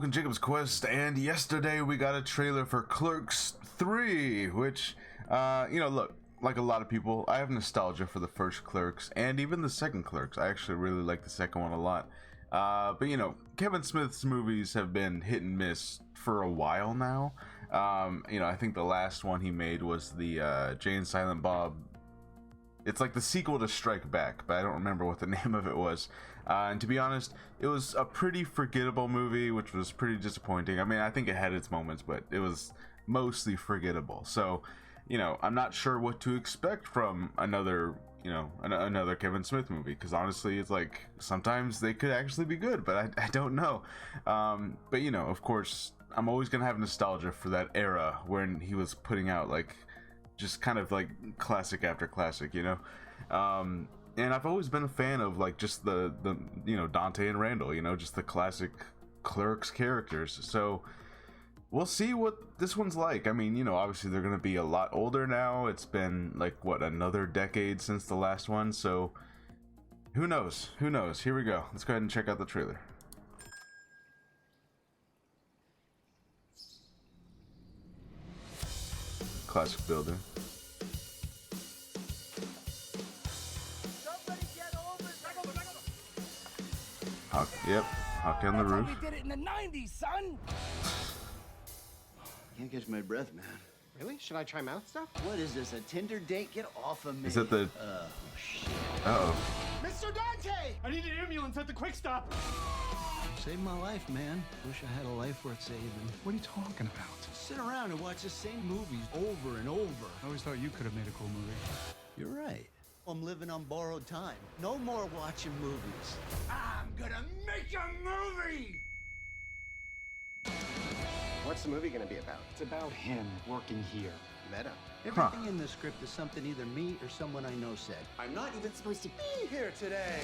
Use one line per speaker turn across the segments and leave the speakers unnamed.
talking Jacob's Quest, and yesterday we got a trailer for Clerks 3, which, look, like a lot of people, I have nostalgia for the first Clerks, and even the second Clerks. I actually really like the second one a lot. But Kevin Smith's movies have been hit and miss for a while now. I think the last one he made was the Jay and Silent Bob. It's like the sequel to Strike Back, but I don't remember what the name of it was. And to be honest, it was a pretty forgettable movie, which was pretty disappointing. I mean, I think it had its moments, but it was mostly forgettable. So, I'm not sure what to expect from another Kevin Smith movie, because honestly, it's like sometimes they could actually be good, but I don't know. But of course, I'm always gonna have nostalgia for that era when he was putting out like just kind of like classic after classic, and I've always been a fan of like just the Dante and Randall, just the classic Clerks characters. So we'll see what this one's like. I mean, obviously they're gonna be a lot older now. It's been like what, another decade since the last one, so who knows? Here we go. Let's go ahead and check out the trailer. Classic building. Hockey on the roof.
We did it in the 90s, son.
Can't catch my breath, man.
Really? Should I try mouth stuff?
What is this, a Tinder date? Get off of me.
Is that the...
Oh, shit.
Uh-oh.
Mr. Dante! I need an ambulance at the quick stop.
Saved my life, man. Wish I had a life worth saving.
What are you talking about?
Sit around and watch the same movies over and over.
I always thought you could have made a cool movie.
You're right. I'm living on borrowed time. No more watching movies.
I'm gonna make a movie! What's the movie gonna be about?
It's about him working here.
Meta.
Everything in the script is something either me or someone I know said.
I'm not even supposed to be here today.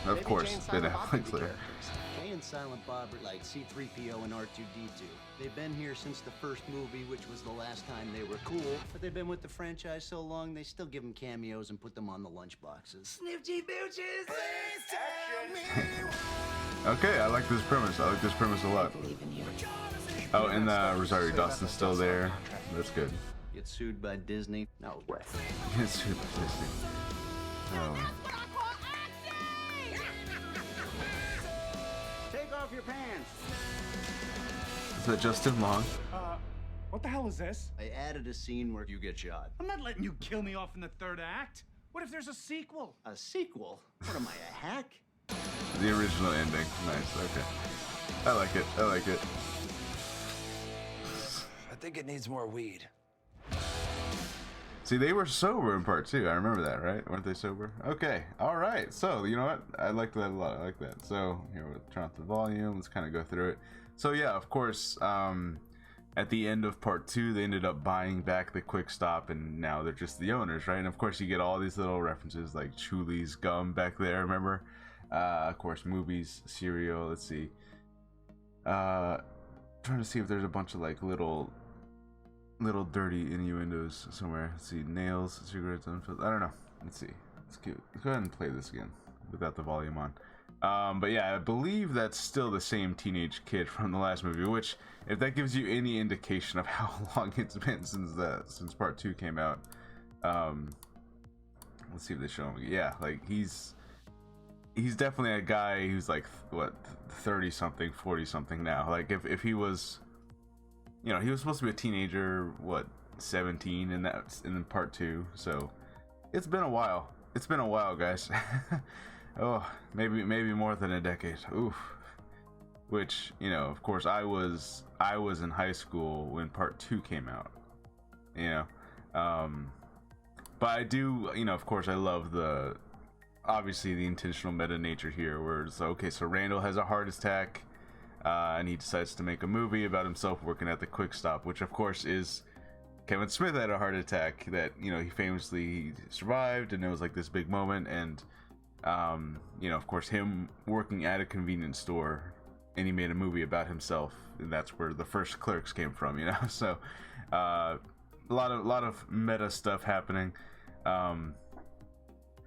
Of
Maybe
course,
Jay and
Ben
Silent Bob could be
Affleck.
characters.
Jay and Silent Bob are like C-3PO and R2-D2. They've been here since the first movie, which was the last time they were cool. But they've been with the franchise so long, they still give them cameos and put them on the lunchboxes. Snifty Booches!
Please tell me.
Okay, I like this premise. I like this premise a lot. Oh, and Rosario Dawson's still there. That's good.
Get sued by Disney? No way.
It's super tasty.
Take off your pants!
Is that Justin Long?
What the hell is this?
I added a scene where you get shot.
I'm not letting you kill me off in the third act. What if there's a sequel?
A sequel? What am I, a hack?
The original ending. Nice, okay. I like it.
I think it needs more weed.
See, they were sober in part 2. I remember that, right? Weren't they sober? Okay, alright. So, you know what? I like that a lot. I like that. So, here we'll turn off the volume. Let's kind of go through it. So, yeah, of course, at the end of part 2, they ended up buying back the Quick Stop, and now they're just the owners, right? And of course, you get all these little references like Chuli's gum back there, remember? Of course, movies, cereal. Let's see. Trying to see if there's a bunch of like little dirty innuendos somewhere. Let's see, nails, cigarettes, unfilled. I don't know. Let's see. It's cute. Let's go ahead and play this again without the volume on. But yeah, I believe that's still the same teenage kid from the last movie, which, if that gives you any indication of how long it's been since part 2 came out. Let's see if they show him. Yeah, like he's definitely a guy who's like, what, 30 something, 40 something now. Like if he was, he was supposed to be a teenager, what, 17 in part 2. So it's been a while. It's been a while, guys. Oh, maybe more than a decade. Oof. Which, of course, I was in high school when part 2 came out. But I do, of course, I love obviously the intentional meta nature here, where it's okay, so Randall has a heart attack, and he decides to make a movie about himself working at the Quick Stop, which of course is Kevin Smith had a heart attack that, he famously survived, and it was like this big moment, and of course, him working at a convenience store, and he made a movie about himself, and that's where the first Clerks came from, So, a lot of meta stuff happening.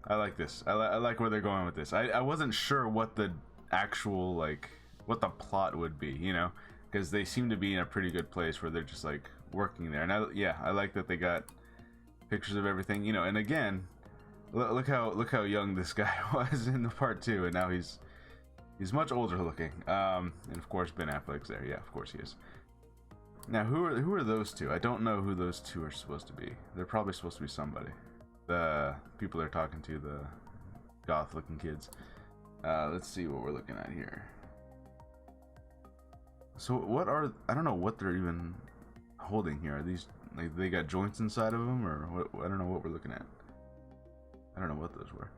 I like this. I like where they're going with this. I wasn't sure what the actual, like, what the plot would be, because they seem to be in a pretty good place where they're just like working there. And I like that they got pictures of everything, you know. And again, look how young this guy was in the part 2, and now he's much older looking. And of course Ben Affleck's there. Yeah, of course he is. Now who are those two? I don't know who those two are supposed to be. They're probably supposed to be somebody. The people they're talking to, the goth looking kids. Let's see what we're looking at here. So what are, I don't know what they're even holding here. Are these, like, they got joints inside of them, or what? I don't know what we're looking at. I don't know what those were.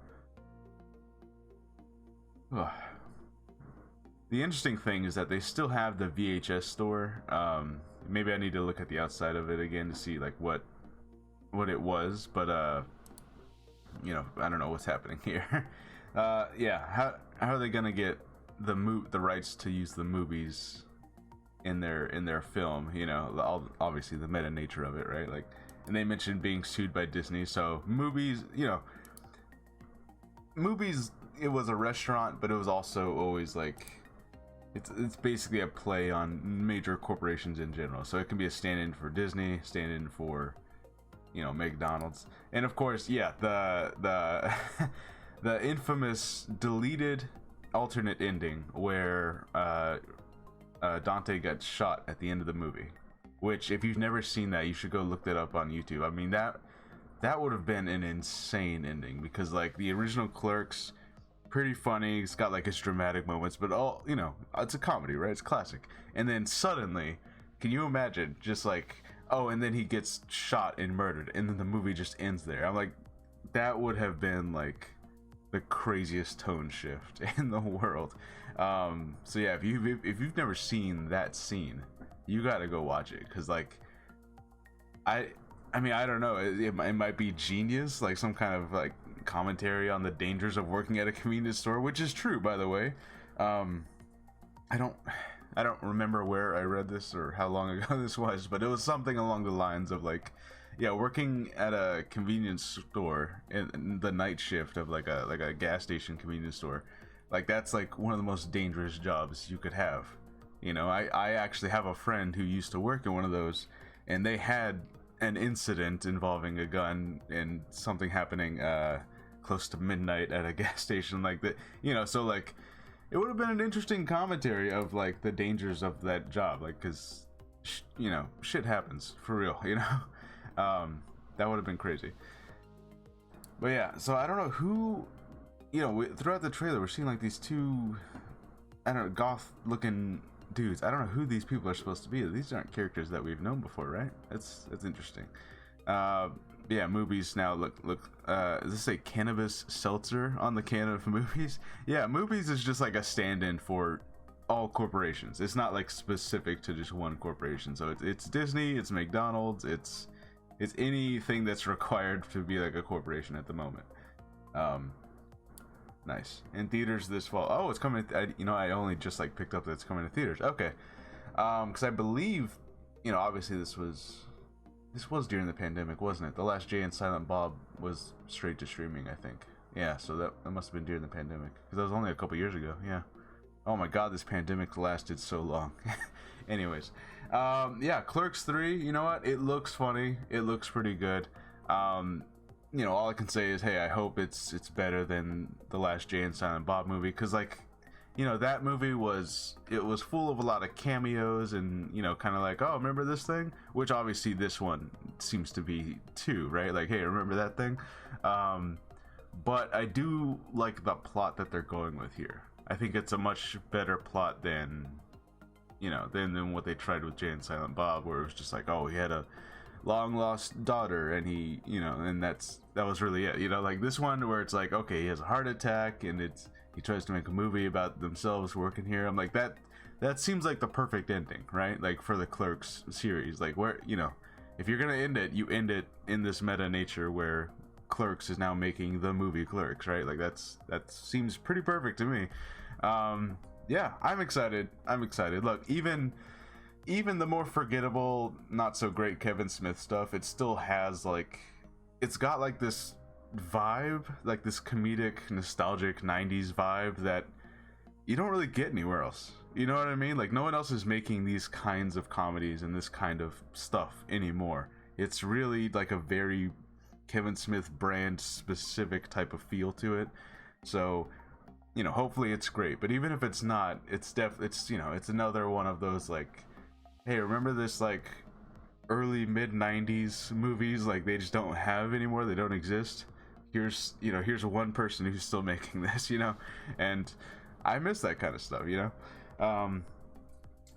Ugh. The interesting thing is that they still have the VHS store. Maybe I need to look at the outside of it again to see like what it was, but you know, I don't know what's happening here. Yeah, how are they gonna get the rights to use the movies in their film? You know, obviously the meta nature of it, right? Like, and they mentioned being sued by Disney, so movies, you know, movies. It was a restaurant, but it was also always like, it's basically a play on major corporations in general. So it can be a stand-in for Disney, stand-in for, you know, McDonald's, and of course, yeah, the the infamous deleted alternate ending where Dante got shot at the end of the movie. Which, if you've never seen that, you should go look that up on YouTube. I mean, that would have been an insane ending, because like the original Clerks, pretty funny, it's got like its dramatic moments, but all, you know, it's a comedy, right? It's classic. And then suddenly, can you imagine just like, oh, and then he gets shot and murdered, and then the movie just ends there. I'm like, that would have been like the craziest tone shift in the world. So yeah, if you've never seen that scene, you gotta go watch it, because like, I mean, I don't know, it might be genius, like some kind of like commentary on the dangers of working at a convenience store, which is true, by the way. I don't remember where I read this or how long ago this was, but it was something along the lines of like, yeah, working at a convenience store in the night shift of like a gas station convenience store, like that's like one of the most dangerous jobs you could have. You know, I actually have a friend who used to work in one of those, and they had an incident involving a gun and something happening close to midnight at a gas station like that. You know, so like, it would have been an interesting commentary of like the dangers of that job, like, because you know, shit happens for real, you know. That would have been crazy. But yeah, so I don't know who, you know, throughout the trailer we're seeing like these two, I don't know, goth looking dudes. I don't know who these people are supposed to be. These aren't characters that we've known before, right? That's interesting. Yeah, movies now look does this say cannabis seltzer on the can of movies? Yeah, movies is just like a stand-in for all corporations. It's not like specific to just one corporation. So it's Disney, it's McDonald's, it's anything that's required to be like a corporation at the moment. Nice. In theaters this fall. Oh, it's coming. You know, I only just like picked up that it's coming to theaters. Okay. Because I believe, you know, obviously this was during the pandemic, wasn't it? The Last Jay and Silent Bob was straight to streaming, I think. Yeah, so that must have been during the pandemic, because that was only a couple years ago. Yeah. Oh my God, this pandemic lasted so long. Anyways, yeah, Clerks 3. You know what? It looks funny. It looks pretty good. You know, all I can say is, hey, I hope it's better than the Last Jay and Silent Bob movie, because like, you know, that movie was full of a lot of cameos, and you know, kind of like, oh, remember this thing? Which obviously this one seems to be too, right? Like, hey, remember that thing? But I do like the plot that they're going with here. I think it's a much better plot than, you know, than what they tried with Jay and Silent Bob, where it was just like, oh, he had a long lost daughter, and he, you know, and that was really it. You know, like this one where it's like, okay, he has a heart attack, and he tries to make a movie about themselves working here. I'm like, that seems like the perfect ending, right? Like for the Clerks series, like, where, you know, if you're gonna end it, you end it in this meta nature where Clerks is now making the movie Clerks, right? Like that seems pretty perfect to me. Yeah, I'm excited. Look, even the more forgettable, not so great Kevin Smith stuff, it still has like, it's got like this vibe, like this comedic, nostalgic 90s vibe that you don't really get anywhere else. You know what I mean? Like, no one else is making these kinds of comedies and this kind of stuff anymore. It's really like a very Kevin Smith brand specific type of feel to it. So, you know, hopefully it's great. But even if it's not, it's you know, it's another one of those like, hey, remember this like early mid 90s movies like they just don't have anymore, they don't exist. Here's, you know, here's one person who's still making this, you know, and I miss that kind of stuff, you know.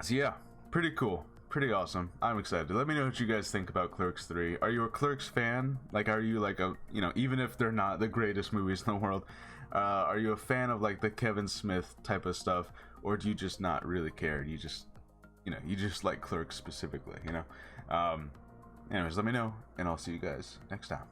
So yeah, pretty cool, pretty awesome. I'm excited. Let me know what you guys think about Clerks 3. Are you a Clerks fan? Like, are you like a, you know, even if they're not the greatest movies in the world, are you a fan of like the Kevin Smith type of stuff, or do you just not really care? You just, you know, you just like Clerks specifically, you know. Anyways, let me know, and I'll see you guys next time.